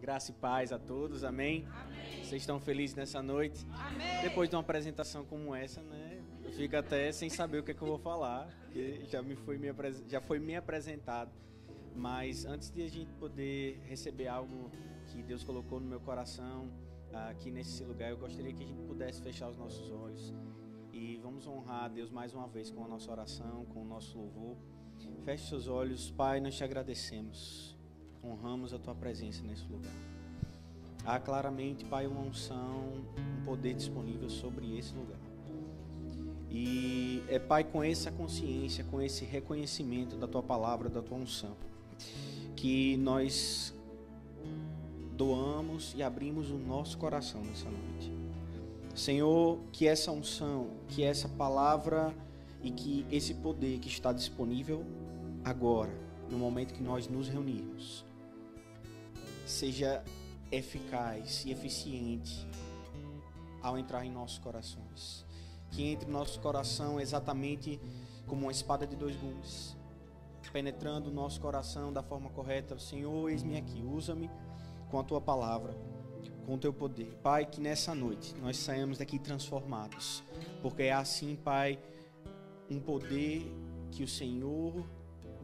Graça e paz a todos, amém? Amém. Vocês estão felizes nessa noite? Amém. Depois de uma apresentação como essa, né? Eu fico até sem saber o que é que eu vou falar, porque já foi me apresentado. Mas antes de a gente poder receber algo que Deus colocou no meu coração, aqui nesse lugar, eu gostaria que a gente pudesse fechar os nossos olhos e vamos honrar a Deus mais uma vez com a nossa oração, com o nosso louvor. Feche seus olhos. Pai, nós te agradecemos, honramos a tua presença nesse lugar. Há claramente, Pai, uma unção, um poder disponível sobre esse lugar. E Pai, com essa consciência, com esse reconhecimento da tua palavra, da tua unção, que nós doamos e abrimos o nosso coração nessa noite. Senhor, que essa unção, que essa palavra e que esse poder que está disponível agora, no momento que nós nos reunirmos, seja eficaz e eficiente ao entrar em nossos corações. Que entre no nosso coração exatamente como uma espada de dois gumes, penetrando o nosso coração da forma correta. Senhor, eis-me aqui, usa-me com a tua palavra, com o teu poder. Pai, que nessa noite nós saímos daqui transformados, porque é assim, Pai, um poder que o Senhor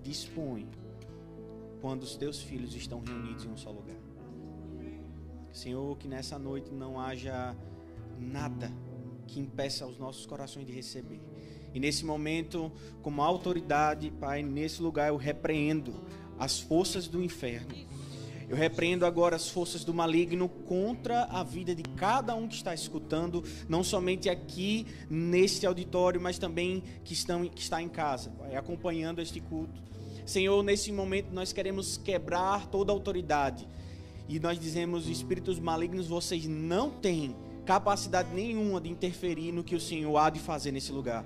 dispõe quando os teus filhos estão reunidos em um só lugar. Senhor, que nessa noite não haja nada que impeça os nossos corações de receber. E nesse momento, com autoridade, Pai, nesse lugar eu repreendo as forças do inferno. Eu repreendo agora as forças do maligno contra a vida de cada um que está escutando, não somente aqui neste auditório, mas também que está em casa, Pai, acompanhando este culto. Senhor, nesse momento nós queremos quebrar toda a autoridade e nós dizemos: espíritos malignos, vocês não têm capacidade nenhuma de interferir no que o Senhor há de fazer nesse lugar.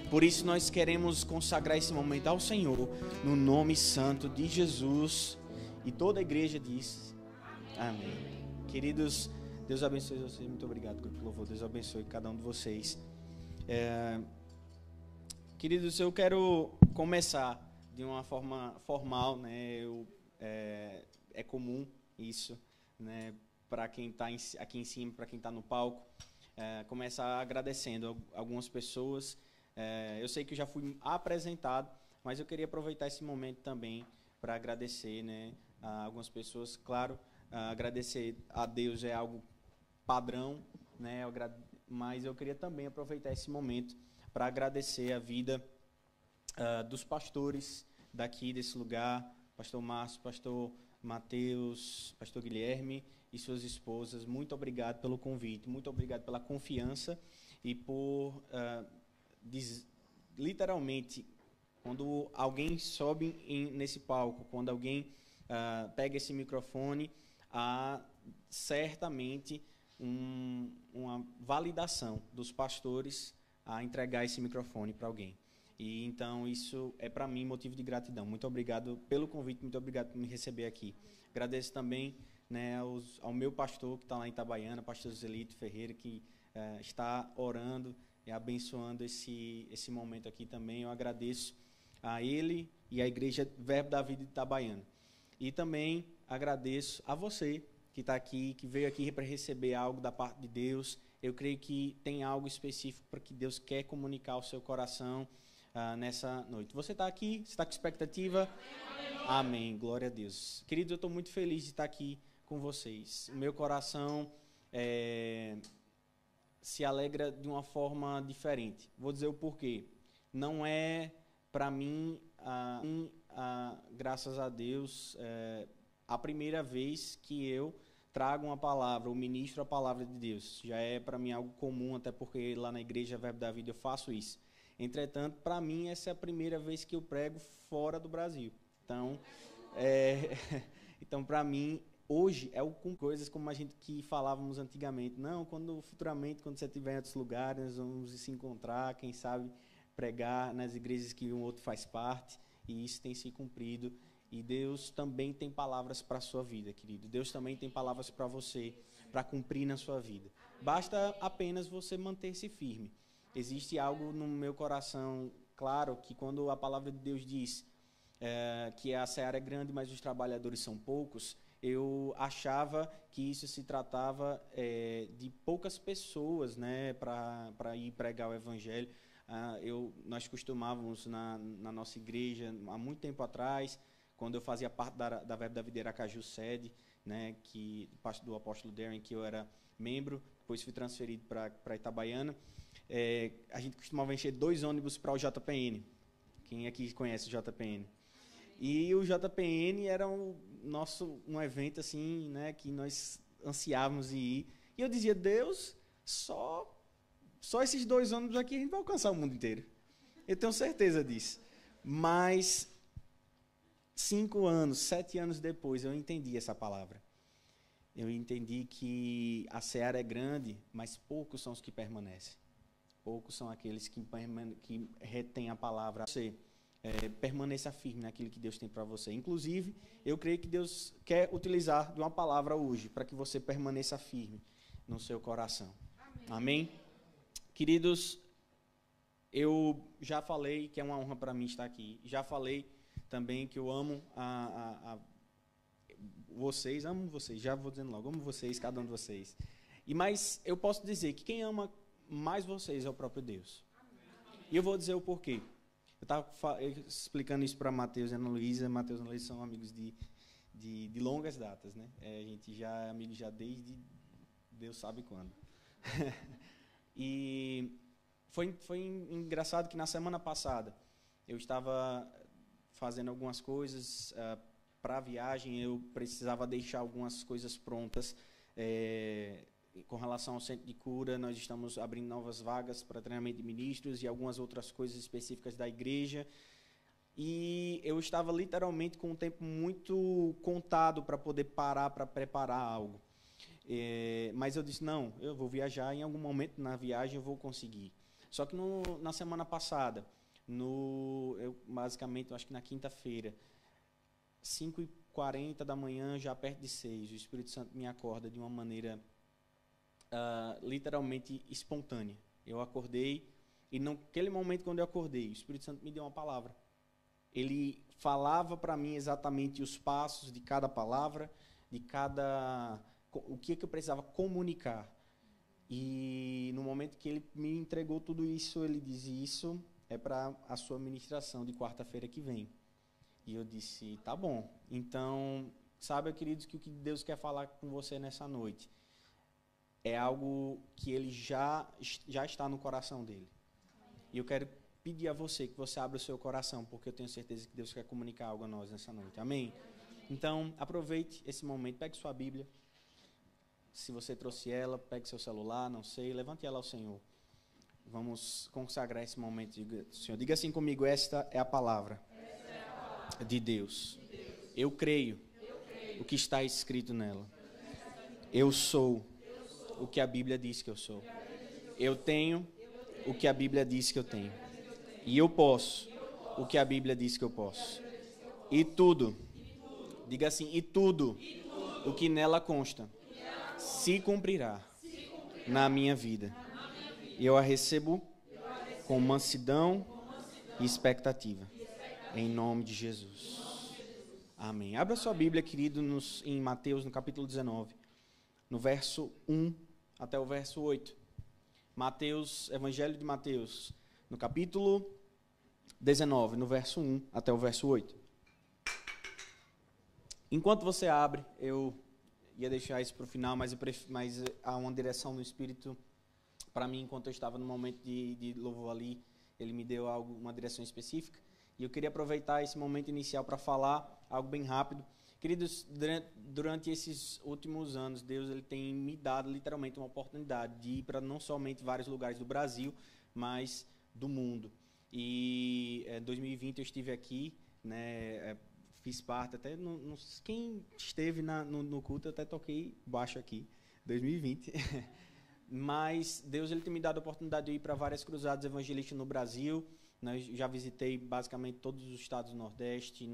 Por isso nós queremos consagrar esse momento ao Senhor, no nome santo de Jesus. E toda a igreja diz amém. Queridos, Deus abençoe vocês. Muito obrigado pelo louvor. Deus abençoe cada um de vocês. Queridos, eu quero começar de uma forma formal, né? É comum isso, né? Para quem está aqui em cima, para quem está no palco, começar agradecendo algumas pessoas. Eu sei que eu já fui apresentado, mas eu queria aproveitar esse momento também para agradecer, né, a algumas pessoas. Claro, agradecer a Deus é algo padrão, né, mas eu queria também aproveitar esse momento para agradecer a vida dos pastores daqui desse lugar, pastor Márcio, pastor Mateus, pastor Guilherme e suas esposas. Muito obrigado pelo convite, muito obrigado pela confiança e por, literalmente, quando alguém sobe nesse palco, quando alguém pega esse microfone, há certamente uma validação dos pastores a entregar esse microfone para alguém. E então isso é para mim motivo de gratidão. Muito obrigado pelo convite, muito obrigado por me receber aqui. Agradeço também, né, ao meu pastor que está lá em Itabaiana, pastor Zelito Ferreira, que está orando e abençoando esse momento aqui também. Eu agradeço a ele e à Igreja Verbo da Vida de Itabaiana. E também agradeço a você que está aqui, que veio aqui para receber algo da parte de Deus. Eu creio que tem algo específico para que Deus quer comunicar ao seu coração nessa noite. Você está aqui? Você está com expectativa? Amém. Glória a Deus. Queridos, eu estou muito feliz de estar aqui com vocês. O meu coração se alegra de uma forma diferente. Vou dizer o porquê. Não é, para mim, graças a Deus, a primeira vez que eu trago uma palavra, ou ministro a palavra de Deus. Já é para mim algo comum, até porque lá na Igreja Verbo da Vida eu faço isso. Entretanto, para mim, essa é a primeira vez que eu prego fora do Brasil. Então, para mim, hoje é com coisas como a gente que falávamos antigamente. Não, futuramente, quando você estiver em outros lugares, nós vamos se encontrar, quem sabe pregar nas igrejas que um outro faz parte. E isso tem se cumprido. E Deus também tem palavras para a sua vida, querido. Deus também tem palavras para você, para cumprir na sua vida. Basta apenas você manter-se firme. Existe algo no meu coração, claro, que quando a palavra de Deus diz que a seara é grande, mas os trabalhadores são poucos, eu achava que isso se tratava de poucas pessoas, né, para ir pregar o evangelho. Nós costumávamos na nossa igreja, há muito tempo atrás, quando eu fazia parte da Verbo da Vida Aracaju sede, né, do apóstolo Darren, que eu era membro, depois fui transferido para Itabaiana, a gente costumava encher 2 ônibus para o JPN. Quem aqui conhece o JPN? E o JPN era um evento assim, né, que nós ansiávamos em ir. E eu dizia, Deus, só esses 2 ônibus aqui a gente vai alcançar o mundo inteiro. Eu tenho certeza disso. Mas 5 anos, 7 anos depois, eu entendi essa palavra. Eu entendi que a seara é grande, mas poucos são os que permanecem. Poucos são aqueles que retêm a palavra. Você permaneça firme naquilo que Deus tem para você. Inclusive, eu creio que Deus quer utilizar de uma palavra hoje para que você permaneça firme no seu coração. Amém? Queridos, eu já falei que é uma honra para mim estar aqui. Já falei também que eu amo vocês, já vou dizendo logo, amo vocês, cada um de vocês. Mas eu posso dizer que quem ama mais vocês é o próprio Deus. E eu vou dizer o porquê. Eu estava explicando isso para Mateus e Ana Luísa. Mateus e Ana Luísa são amigos de longas datas, né? A gente já é amigo já desde Deus sabe quando. E foi engraçado que na semana passada eu estava fazendo algumas coisas para a viagem, eu precisava deixar algumas coisas prontas. Com relação ao centro de cura, nós estamos abrindo novas vagas para treinamento de ministros e algumas outras coisas específicas da igreja. E eu estava literalmente com um tempo muito contado para poder parar para preparar algo. Mas eu disse, não, eu vou viajar, em algum momento na viagem eu vou conseguir. Só que na semana passada, basicamente, eu acho que na quinta-feira, 5h40 da manhã, já perto de 6, o Espírito Santo me acorda de uma maneira literalmente espontânea. Eu acordei e naquele momento quando eu acordei, o Espírito Santo me deu uma palavra. Ele falava para mim exatamente os passos de cada palavra, o que eu precisava comunicar. E no momento que ele me entregou tudo isso, ele disse, isso é para a sua ministração de quarta-feira que vem. E eu disse, tá bom. Então, sabe, queridos, que o que Deus quer falar com você nessa noite é algo que ele já está no coração dele. E eu quero pedir a você que você abra o seu coração, porque eu tenho certeza que Deus quer comunicar algo a nós nessa noite. Amém? Então, aproveite esse momento, pegue sua Bíblia. Se você trouxe ela, pegue seu celular, não sei, levante ela ao Senhor. Vamos consagrar esse momento, Senhor. Diga assim comigo, esta é a palavra de Deus. Eu creio o que está escrito nela. Eu sou o que a Bíblia diz que eu sou. Eu tenho o que a Bíblia diz que eu tenho. E eu posso o que a Bíblia diz que eu posso. E tudo, diga assim, e tudo o que nela consta se cumprirá na minha vida. E eu a recebo com mansidão e expectativa. Em nome de Jesus. Amém. Abra sua Bíblia, querido, em Mateus, no capítulo 19, no verso 1 até o verso 8. Mateus, Evangelho de Mateus, no capítulo 19, no verso 1 até o verso 8. Enquanto você abre, eu ia deixar isso para o final, mas há uma direção no Espírito para mim, enquanto eu estava no momento de louvor ali, ele me deu uma direção específica. E eu queria aproveitar esse momento inicial para falar algo bem rápido. Queridos, durante esses últimos anos, Deus ele tem me dado literalmente uma oportunidade de ir para não somente vários lugares do Brasil, mas do mundo. E em 2020 eu estive aqui, né, fiz parte, até quem esteve no culto, eu até toquei baixo aqui, 2020. Mas Deus ele tem me dado a oportunidade de ir para várias cruzadas evangelistas no Brasil. Já visitei basicamente todos os estados do Nordeste.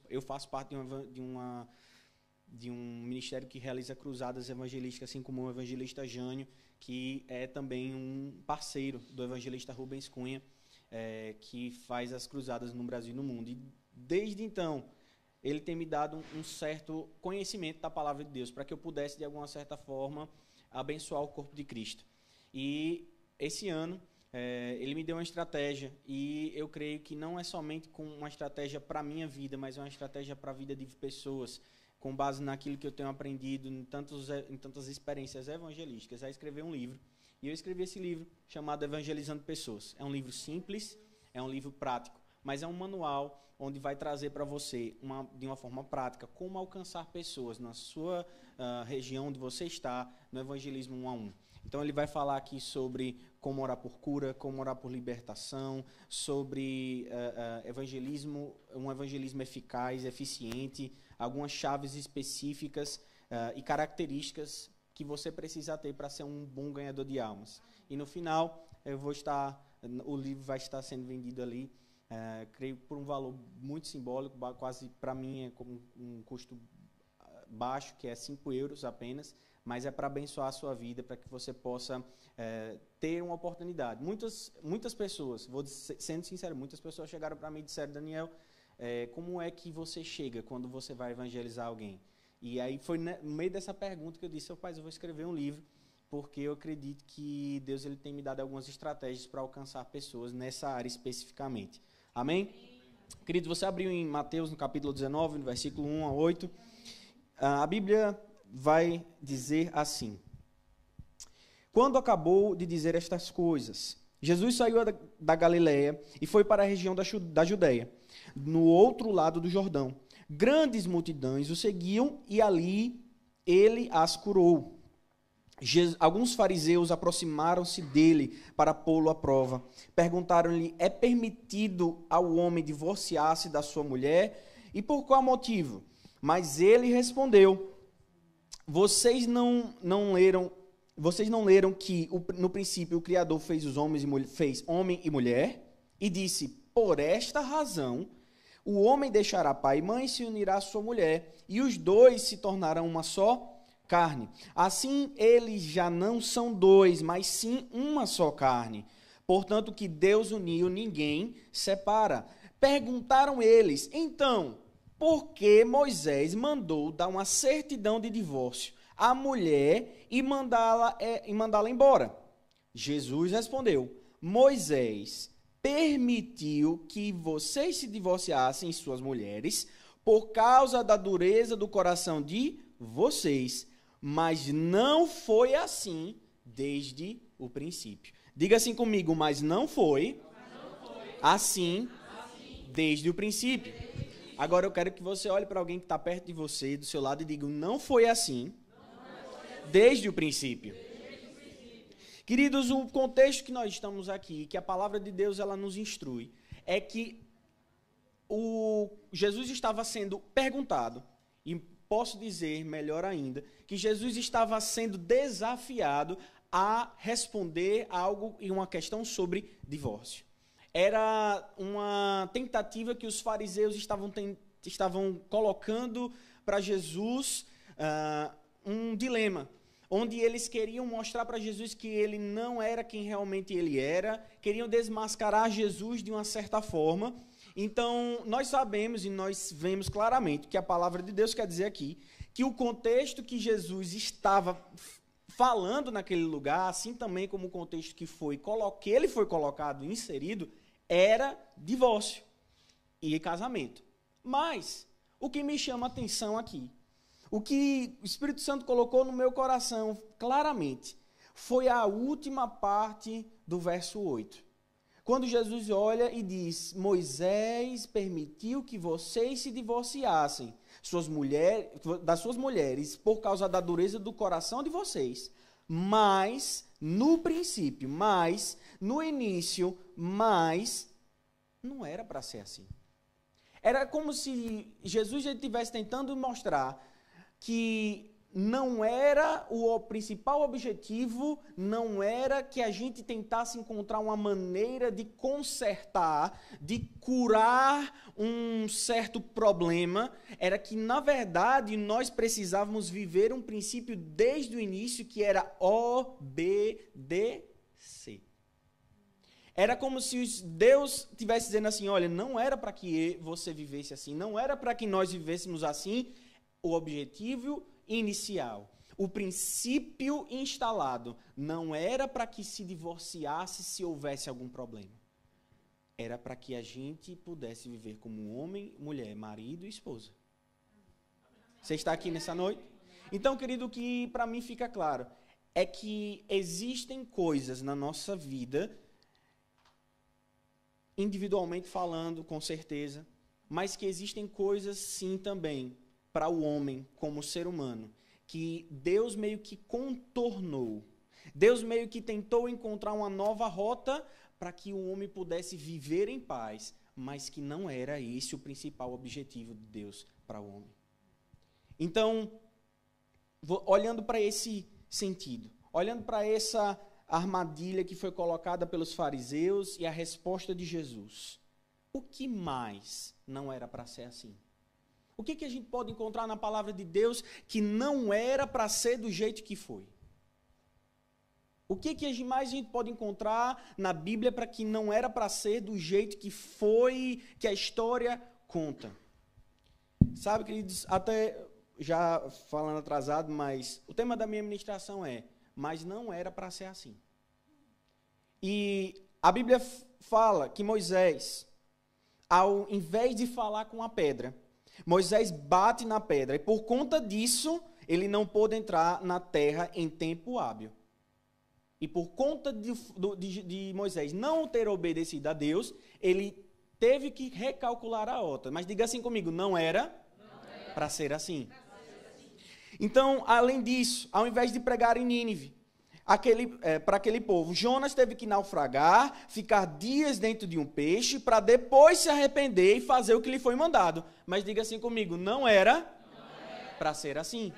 Eu faço parte de um ministério que realiza cruzadas evangelísticas, assim como o evangelista Jânio, que é também um parceiro do evangelista Rubens Cunha, que faz as cruzadas no Brasil e no mundo. E desde então, ele tem me dado um certo conhecimento da palavra de Deus, para que eu pudesse, de alguma certa forma, abençoar o corpo de Cristo. E esse ano, ele me deu uma estratégia, e eu creio que não é somente com uma estratégia para a minha vida, mas é uma estratégia para a vida de pessoas, com base naquilo que eu tenho aprendido em tantas experiências evangelísticas, a escrever um livro. E eu escrevi esse livro chamado Evangelizando Pessoas. É um livro simples, é um livro prático, mas é um manual onde vai trazer para você, de uma forma prática, como alcançar pessoas na sua região onde você está, no evangelismo 1 a 1. Então ele vai falar aqui sobre como orar por cura, como orar por libertação, sobre evangelismo, um evangelismo eficaz, eficiente, algumas chaves específicas e características que você precisa ter para ser um bom ganhador de almas. E no final, o livro vai estar sendo vendido ali, creio por um valor muito simbólico, quase para mim é como um custo baixo, que é 5 euros apenas, mas é para abençoar a sua vida, para que você possa ter uma oportunidade. Muitas pessoas, sendo sincero, muitas pessoas chegaram para mim e disseram: Daniel, como é que você chega quando você vai evangelizar alguém? E aí foi no meio dessa pergunta que eu disse: pai, eu vou escrever um livro, porque eu acredito que Deus ele tem me dado algumas estratégias para alcançar pessoas nessa área especificamente. Amém? Querido, você abriu em Mateus, no capítulo 19, no versículo 1 a 8. A Bíblia vai dizer assim: quando acabou de dizer estas coisas, Jesus saiu da Galileia e foi para a região da Judeia, no outro lado do Jordão. Grandes multidões o seguiam e ali ele as curou. Alguns fariseus aproximaram-se dele para pô-lo à prova. Perguntaram-lhe: é permitido ao homem divorciar-se da sua mulher? E por qual motivo? Mas ele respondeu: vocês não leram que no princípio o Criador fez fez homem e mulher? E disse: por esta razão o homem deixará pai e mãe e se unirá à sua mulher, e os dois se tornarão uma só carne. Assim, eles já não são dois, mas sim uma só carne. Portanto, o que Deus uniu, ninguém separa. Perguntaram eles: então, por que Moisés mandou dar uma certidão de divórcio à mulher e mandá-la embora? Jesus respondeu: Moisés permitiu que vocês se divorciassem suas mulheres por causa da dureza do coração de vocês, mas não foi assim desde o princípio. Diga assim comigo: mas não foi assim desde o princípio. Agora eu quero que você olhe para alguém que está perto de você, do seu lado, e diga: não foi assim desde o princípio. Queridos, o contexto que nós estamos aqui, que a palavra de Deus ela nos instrui, é que Jesus estava sendo perguntado, e posso dizer melhor ainda, que Jesus estava sendo desafiado a responder algo em uma questão sobre divórcio. Era uma tentativa que os fariseus estavam colocando para Jesus um dilema, onde eles queriam mostrar para Jesus que ele não era quem realmente ele era, queriam desmascarar Jesus de uma certa forma. Então, nós sabemos e nós vemos claramente que a palavra de Deus quer dizer aqui que o contexto que Jesus estava falando naquele lugar, assim também como o contexto que ele foi colocado, inserido, era divórcio e casamento. Mas, o que me chama a atenção aqui, o que o Espírito Santo colocou no meu coração claramente, foi a última parte do verso 8. Quando Jesus olha e diz: Moisés permitiu que vocês se divorciassem das suas mulheres por causa da dureza do coração de vocês, mas no princípio, mas no início, mas não era para ser assim. Era como se Jesus já estivesse tentando mostrar que não era o principal objetivo, não era que a gente tentasse encontrar uma maneira de consertar, de curar um certo problema, era que, na verdade, nós precisávamos viver um princípio desde o início que era obedecer. Era como se Deus estivesse dizendo assim, olha, não era para que você vivesse assim, não era para que nós vivêssemos assim. O objetivo inicial, o princípio instalado, não era para que se divorciasse se houvesse algum problema. Era para que a gente pudesse viver como homem, mulher, marido e esposa. Você está aqui nessa noite? Então, querido, o que para mim fica claro é que existem coisas na nossa vida, individualmente falando, com certeza, mas que existem coisas, sim, também, para o homem, como ser humano, que Deus meio que contornou. Deus meio que tentou encontrar uma nova rota para que o homem pudesse viver em paz, mas que não era esse o principal objetivo de Deus para o homem. Então, olhando para esse sentido, olhando para essa armadilha que foi colocada pelos fariseus e a resposta de Jesus, o que mais não era para ser assim? O que a gente pode encontrar na palavra de Deus que não era para ser do jeito que foi? O que mais a gente pode encontrar na Bíblia para que não era para ser do jeito que foi, que a história conta? Sabe, queridos, até já falando atrasado, mas o tema da minha ministração é, mas não era para ser assim. E a Bíblia fala que Moisés, ao invés de falar com a pedra, Moisés bate na pedra, e por conta disso, ele não pôde entrar na terra em tempo hábil. E por conta de Moisés não ter obedecido a Deus, ele teve que recalcular a rota. Mas diga assim comigo, não era para ser assim. Então, além disso, ao invés de pregar em Nínive, para aquele povo, Jonas teve que naufragar, ficar dias dentro de um peixe, para depois se arrepender e fazer o que lhe foi mandado. Mas diga assim comigo, não era para ser assim.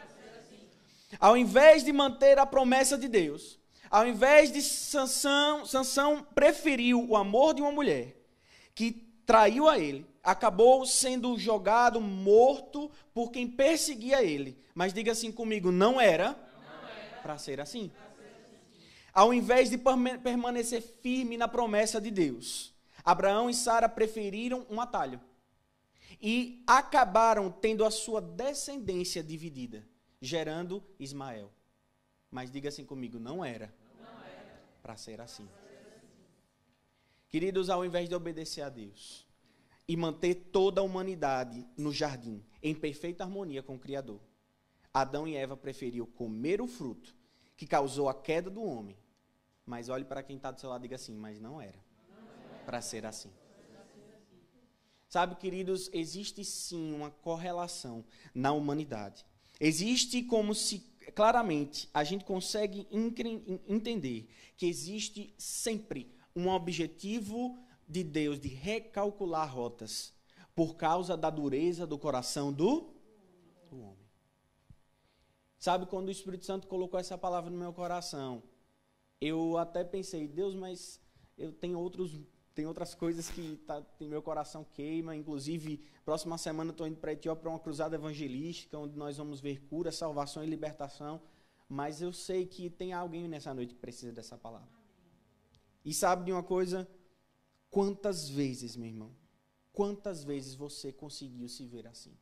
Ao invés de manter a promessa de Deus, ao invés de Sansão preferiu o amor de uma mulher que traiu a ele, acabou sendo jogado, morto por quem perseguia ele. Mas diga assim comigo, não era para ser assim. Ao invés de permanecer firme na promessa de Deus, Abraão e Sara preferiram um atalho e acabaram tendo a sua descendência dividida, gerando Ismael. Mas diga assim comigo, não era para ser assim. Queridos, ao invés de obedecer a Deus e manter toda a humanidade no jardim, em perfeita harmonia com o Criador, Adão e Eva preferiram comer o fruto que causou a queda do homem. Mas olhe para quem está do seu lado e diga assim, mas não era para ser assim. Sabe, queridos, existe sim uma correlação na humanidade. Existe como se, claramente, a gente consegue entender que existe sempre um objetivo de Deus de recalcular rotas por causa da dureza do coração do homem. Sabe, quando o Espírito Santo colocou essa palavra no meu coração, eu até pensei, Deus, mas eu tenho outras coisas que meu coração queima. Inclusive, próxima semana eu estou indo para a Etiópia para uma cruzada evangelística, onde nós vamos ver cura, salvação e libertação. Mas eu sei que tem alguém nessa noite que precisa dessa palavra. E sabe de uma coisa? Quantas vezes, meu irmão, quantas vezes você conseguiu se ver assim?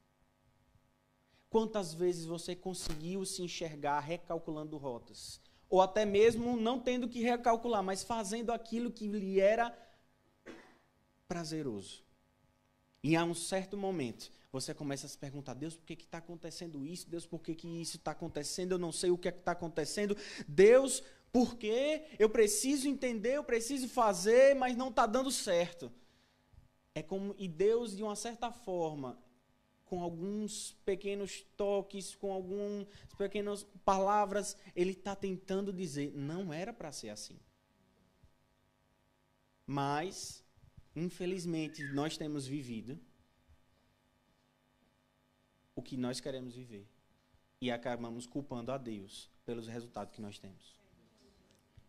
Quantas vezes você conseguiu se enxergar recalculando rotas? Ou até mesmo não tendo que recalcular, mas fazendo aquilo que lhe era prazeroso. E a um certo momento, você começa a se perguntar, Deus, por que está acontecendo isso? Deus, por que isso está acontecendo? Eu não sei o que está acontecendo. Deus, por quê? Eu preciso entender, eu preciso fazer, mas não está dando certo. E Deus, de uma certa forma, com alguns pequenos toques, com algumas pequenas palavras, Ele está tentando dizer, não era para ser assim. Mas, infelizmente, nós temos vivido o que nós queremos viver. E acabamos culpando a Deus pelos resultados que nós temos.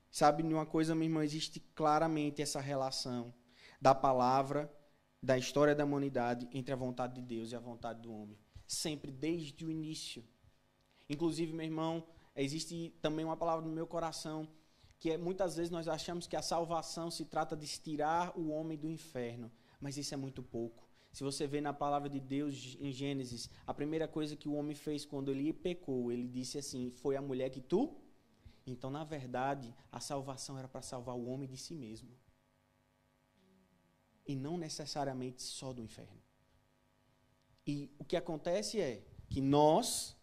Sabe de uma coisa, meu irmão? Existe claramente essa relação da palavra, da história da humanidade, entre a vontade de Deus e a vontade do homem. Sempre, desde o início. Inclusive, meu irmão, existe também uma palavra no meu coração que muitas vezes nós achamos que a salvação se trata de tirar o homem do inferno, mas isso é muito pouco. Se você vê na palavra de Deus em Gênesis, a primeira coisa que o homem fez quando ele pecou, ele disse assim, foi a mulher que tu... Então, na verdade, a salvação era para salvar o homem de si mesmo. E não necessariamente só do inferno. E o que acontece é que nós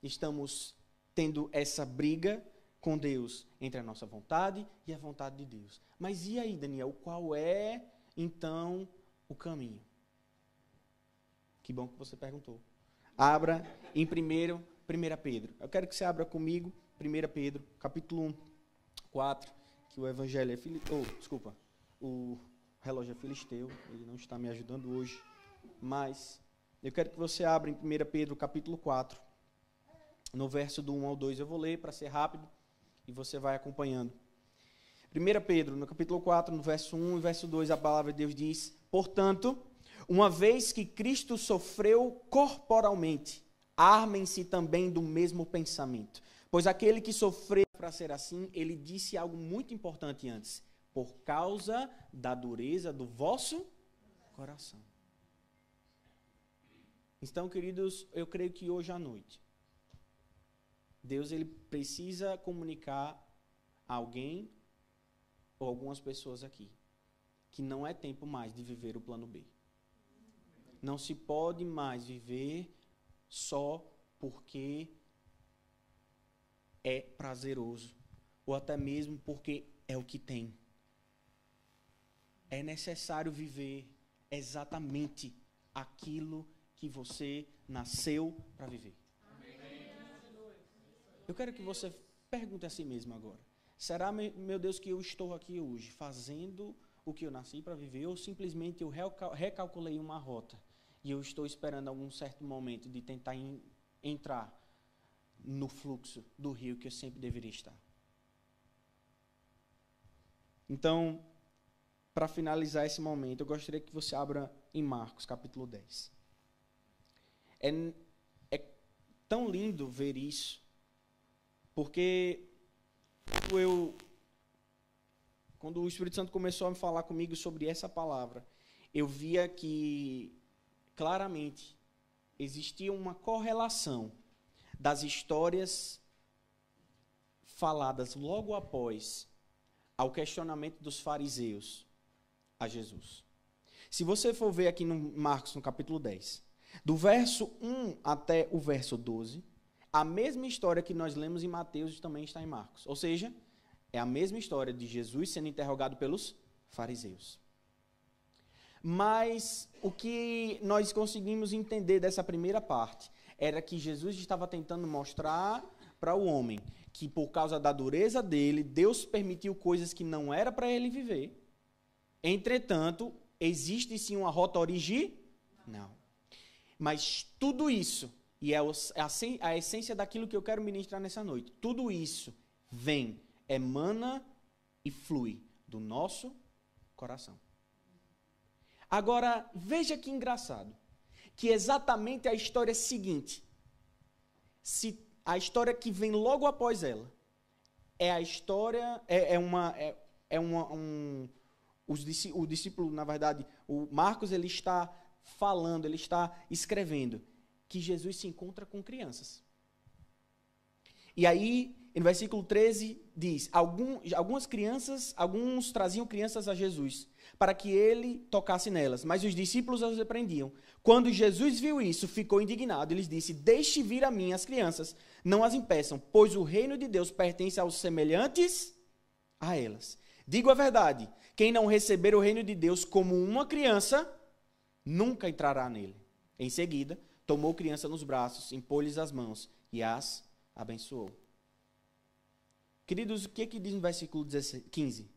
estamos tendo essa briga com Deus entre a nossa vontade e a vontade de Deus. Mas e aí, Daniel, qual é, então, o caminho? Que bom que você perguntou. Abra em 1 Pedro. Eu quero que você abra comigo 1 Pedro, capítulo 4, que o evangelho é o relógio é filisteu, ele não está me ajudando hoje, mas eu quero que você abra em 1 Pedro, capítulo 4, no verso do 1 ao 2, eu vou ler para ser rápido, e você vai acompanhando. 1 Pedro, no capítulo 4, no verso 1 e verso 2, a palavra de Deus diz, portanto, uma vez que Cristo sofreu corporalmente, armem-se também do mesmo pensamento. Pois aquele que sofreu para ser assim, ele disse algo muito importante antes. Por causa da dureza do vosso coração. Então, queridos, eu creio que hoje à noite, Deus ele precisa comunicar a alguém ou algumas pessoas aqui que não é tempo mais de viver o plano B. Não se pode mais viver só porque é prazeroso, ou até mesmo porque é o que tem. É necessário viver exatamente aquilo que você nasceu para viver. Eu quero que você pergunte a si mesmo agora. Será, meu Deus, que eu estou aqui hoje fazendo o que eu nasci para viver, ou simplesmente eu recalculei uma rota e eu estou esperando algum certo momento de tentar entrar no fluxo do rio que eu sempre deveria estar? Então, para finalizar esse momento, eu gostaria que você abra em Marcos, capítulo 10. É tão lindo ver isso, porque quando o Espírito Santo começou a me falar comigo sobre essa palavra, eu via que claramente existia uma correlação das histórias faladas logo após ao questionamento dos fariseus a Jesus. Se você for ver aqui no Marcos, no capítulo 10, do verso 1 até o verso 12, a mesma história que nós lemos em Mateus também está em Marcos. Ou seja, é a mesma história de Jesus sendo interrogado pelos fariseus. Mas o que nós conseguimos entender dessa primeira parte era que Jesus estava tentando mostrar para o homem que por causa da dureza dele, Deus permitiu coisas que não era para ele viver. Entretanto, existe sim uma rota original. Mas tudo isso, e é a essência daquilo que eu quero ministrar nessa noite, tudo isso vem, emana e flui do nosso coração. Agora, veja que engraçado, que exatamente a história seguinte, a história que vem logo após ela, é a história, o discípulo, na verdade, o Marcos, ele está falando, ele está escrevendo que Jesus se encontra com crianças. E aí, no versículo 13, diz, alguns traziam crianças a Jesus, para que ele tocasse nelas, mas os discípulos as repreendiam. Quando Jesus viu isso, ficou indignado, ele disse, deixe vir a mim as crianças, não as impeçam, pois o reino de Deus pertence aos semelhantes a elas. Digo a verdade, quem não receber o reino de Deus como uma criança, nunca entrará nele. Em seguida, tomou a criança nos braços, impôs-lhes as mãos e as abençoou. Queridos, o que diz no versículo 15?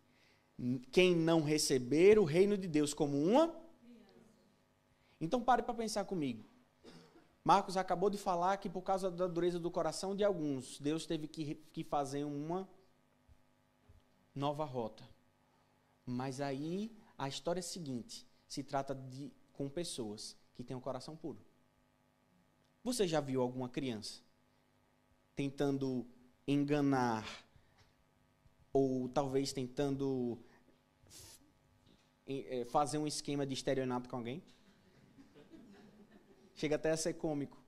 Quem não receber o reino de Deus como uma... Então pare para pensar comigo. Marcos acabou de falar que por causa da dureza do coração de alguns, Deus teve que fazer uma nova rota. Mas aí a história seguinte se trata com pessoas que têm um coração puro. Você já viu alguma criança tentando enganar ou talvez tentando fazer um esquema de estelionato com alguém. Chega até a ser cômico,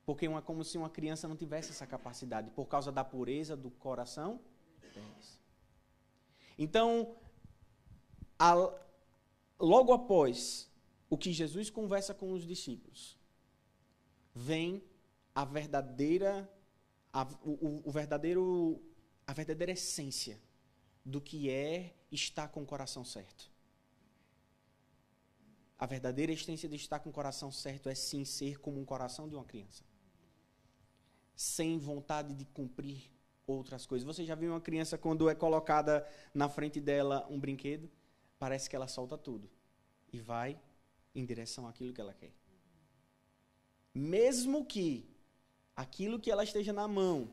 porque é como se uma criança não tivesse essa capacidade, por causa da pureza do coração deles. Então, logo após o que Jesus conversa com os discípulos, vem a verdadeira essência do que é estar com o coração certo. A verdadeira essência de estar com o coração certo é sim ser como um coração de uma criança. Sem vontade de cumprir outras coisas. Você já viu uma criança quando é colocada na frente dela um brinquedo? Parece que ela solta tudo e vai em direção àquilo que ela quer. Mesmo que aquilo que ela esteja na mão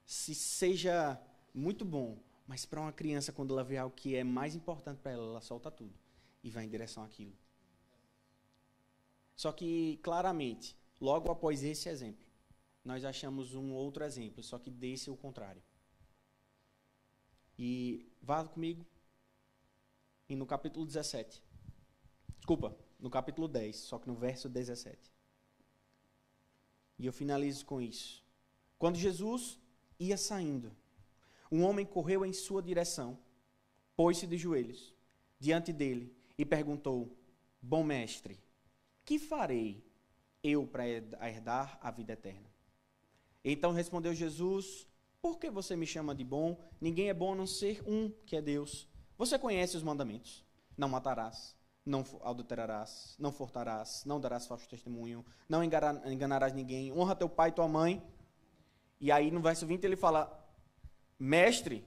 seja muito bom, mas para uma criança, quando ela vê algo que é mais importante para ela solta tudo e vai em direção àquilo. Só que, claramente, logo após esse exemplo, nós achamos um outro exemplo, só que desse o contrário. E vá comigo. E no capítulo 17. Desculpa, no capítulo 10, só que no verso 17. E eu finalizo com isso. Quando Jesus ia saindo, um homem correu em sua direção, pôs-se de joelhos diante dele e perguntou: Bom mestre, que farei eu para herdar a vida eterna? Então respondeu Jesus: Por que você me chama de bom? Ninguém é bom a não ser um, que é Deus. Você conhece os mandamentos: não matarás, não adulterarás, não furtarás, não darás falso testemunho, não enganarás ninguém, honra teu pai e tua mãe. E aí no verso 20 ele fala: Mestre,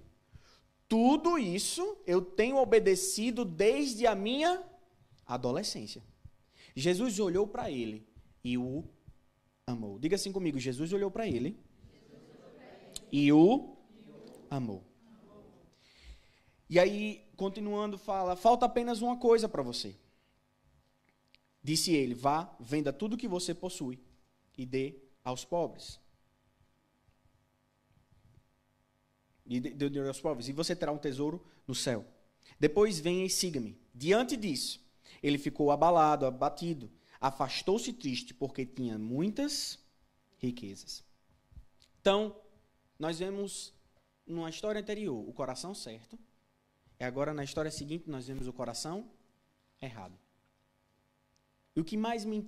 tudo isso eu tenho obedecido desde a minha adolescência. Jesus olhou para ele e o amou. Diga assim comigo: Jesus olhou para ele e o amou. E aí, continuando, fala: falta apenas uma coisa para você. Disse ele: vá, venda tudo que você possui e dê aos pobres. E dê aos pobres, e você terá um tesouro no céu. Depois venha e siga-me. Diante disso, ele ficou abalado, abatido, afastou-se triste, porque tinha muitas riquezas. Então, nós vemos numa história anterior o coração certo, e agora na história seguinte nós vemos o coração errado. E o que mais me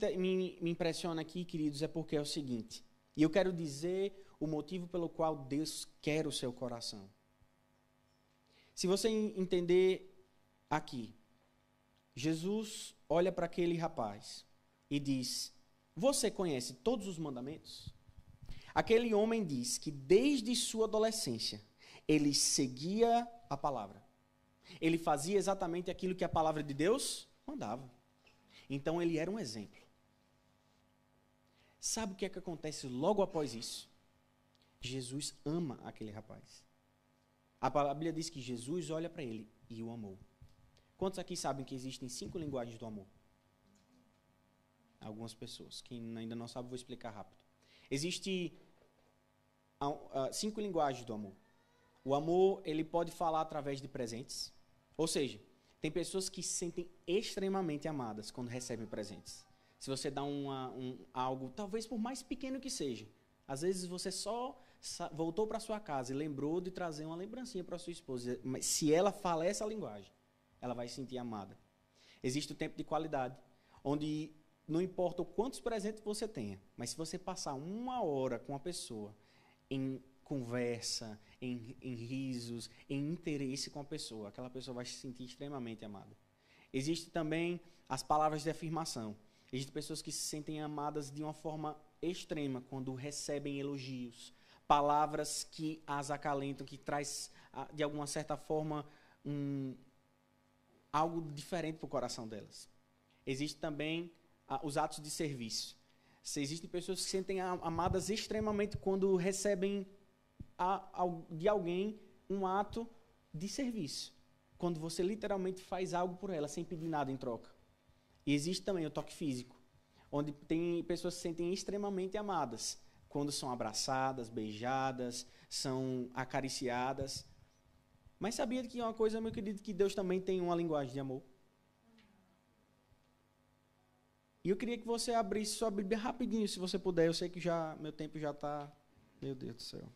impressiona aqui, queridos, é porque é o seguinte, e eu quero dizer o motivo pelo qual Deus quer o seu coração. Se você entender aqui, Jesus olha para aquele rapaz e diz: você conhece todos os mandamentos? Aquele homem diz que desde sua adolescência ele seguia a palavra. Ele fazia exatamente aquilo que a palavra de Deus mandava. Então ele era um exemplo. Sabe o que é que acontece logo após isso? Jesus ama aquele rapaz. A Bíblia diz que Jesus olha para ele e o amou. Quantos aqui sabem que existem 5 linguagens do amor? Algumas pessoas. Quem ainda não sabe, vou explicar rápido. Existem 5 linguagens do amor. O amor, ele pode falar através de presentes. Ou seja, tem pessoas que se sentem extremamente amadas quando recebem presentes. Se você dá algo, talvez por mais pequeno que seja, às vezes você só voltou para sua casa e lembrou de trazer uma lembrancinha para sua esposa, mas se ela fala essa linguagem, ela vai se sentir amada. Existe o tempo de qualidade, onde não importa o quantos presentes você tenha, mas se você passar 1 hora com a pessoa em conversa, em risos, em interesse com a pessoa, aquela pessoa vai se sentir extremamente amada. Existem também as palavras de afirmação. Existem pessoas que se sentem amadas de uma forma extrema quando recebem elogios, palavras que as acalentam, que traz de alguma certa forma algo diferente para o coração delas. Existem também os atos de serviço. Existem pessoas que se sentem amadas extremamente quando recebem de alguém um ato de serviço. Quando você literalmente faz algo por ela sem pedir nada em troca. E existe também o toque físico, onde tem pessoas que se sentem extremamente amadas quando são abraçadas, beijadas, são acariciadas. Mas sabia que uma coisa, meu querido, que Deus também tem uma linguagem de amor? E eu queria que você abrisse sua Bíblia rapidinho, se você puder. Eu sei que meu tempo já está... Meu Deus do céu.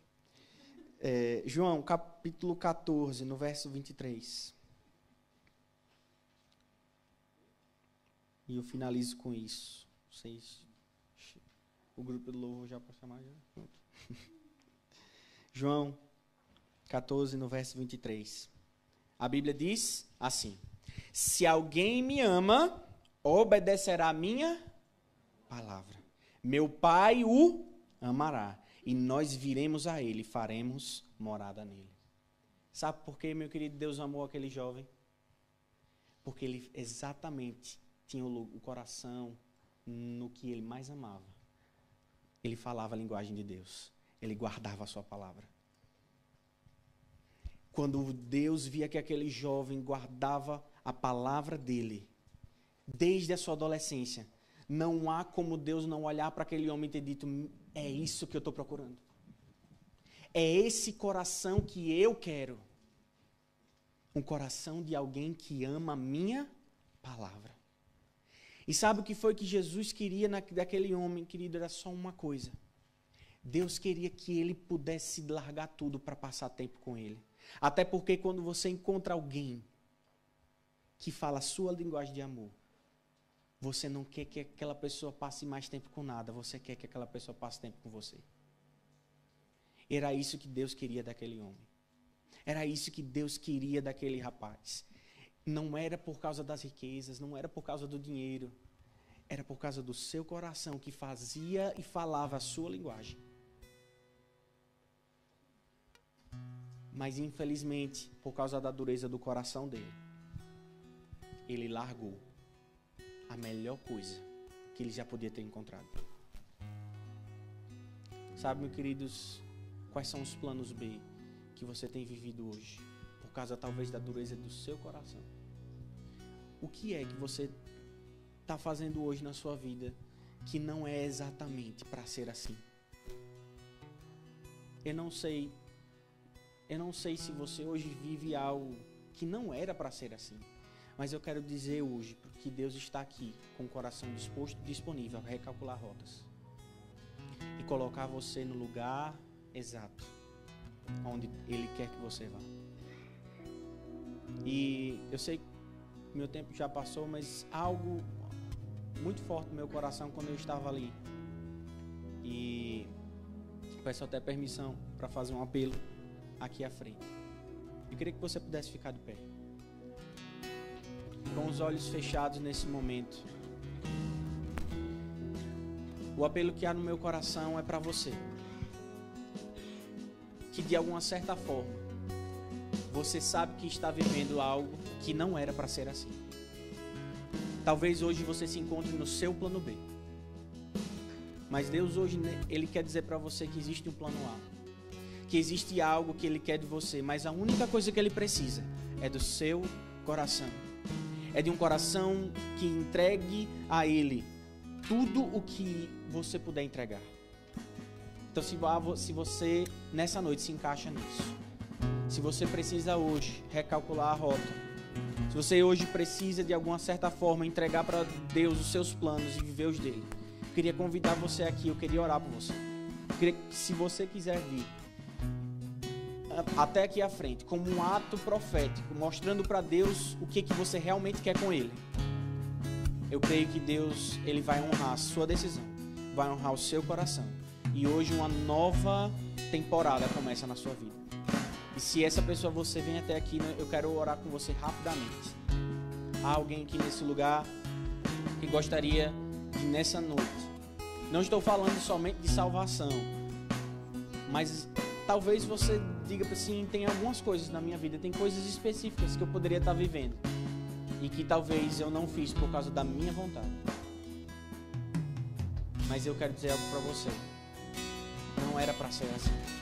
João, capítulo 14, no verso 23. E eu finalizo com isso. O grupo do louvor já pode chamar? Já? João 14, no verso 23. A Bíblia diz assim: se alguém me ama, obedecerá a minha palavra. Meu Pai o amará, e nós viremos a ele e faremos morada nele. Sabe por que, meu querido, Deus amou aquele jovem? Porque ele exatamente tinha o coração no que ele mais amava. Ele falava a linguagem de Deus. Ele guardava a sua palavra. Quando Deus via que aquele jovem guardava a palavra dele, desde a sua adolescência, não há como Deus não olhar para aquele homem e ter dito: é isso que eu estou procurando. É esse coração que eu quero. Um coração de alguém que ama a minha palavra. E sabe o que foi que Jesus queria daquele homem, querido? Era só uma coisa. Deus queria que ele pudesse largar tudo para passar tempo com ele. Até porque quando você encontra alguém que fala a sua linguagem de amor, você não quer que aquela pessoa passe mais tempo com nada, você quer que aquela pessoa passe tempo com você. Era isso que Deus queria daquele homem. Era isso que Deus queria daquele rapaz. Não era por causa das riquezas, não era por causa do dinheiro. Era por causa do seu coração que fazia e falava a sua linguagem. Mas infelizmente, por causa da dureza do coração dele, ele largou a melhor coisa que ele já podia ter encontrado. Sabe, meus queridos, quais são os planos B que você tem vivido hoje? Por causa talvez da dureza do seu coração. O que é que você está fazendo hoje na sua vida que não é exatamente para ser assim? Eu não sei se você hoje vive algo que não era para ser assim. Mas eu quero dizer hoje que Deus está aqui com o coração disposto e disponível a recalcular rotas. E colocar você no lugar exato, onde Ele quer que você vá. E eu sei que meu tempo já passou, mas algo muito forte no meu coração quando eu estava ali. E peço até permissão para fazer um apelo aqui à frente. Eu queria que você pudesse ficar de pé. Com os olhos fechados nesse momento. O apelo que há no meu coração é para você. Que de alguma certa forma, você sabe que está vivendo algo que não era para ser assim. Talvez hoje você se encontre no seu plano B. Mas Deus hoje, Ele quer dizer para você que existe um plano A. Que existe algo que Ele quer de você. Mas a única coisa que Ele precisa é do seu coração. É de um coração que entregue a Ele tudo o que você puder entregar. Então, se você nessa noite se encaixa nisso, se você precisa hoje recalcular a rota, se você hoje precisa de alguma certa forma entregar para Deus os seus planos e viver os dele, eu queria convidar você aqui, eu queria orar por você. Eu queria que, se você quiser vir até aqui à frente, como um ato profético, mostrando para Deus o que você realmente quer com Ele. Eu creio que Deus, Ele vai honrar a sua decisão, vai honrar o seu coração. E hoje uma nova temporada começa na sua vida. E se essa pessoa, você vem até aqui, eu quero orar com você rapidamente. Há alguém aqui nesse lugar que gostaria de, nessa noite, não estou falando somente de salvação, mas talvez você diga assim: tem algumas coisas na minha vida, tem coisas específicas que eu poderia estar vivendo e que talvez eu não fiz por causa da minha vontade. Mas eu quero dizer algo para você: não era para ser assim.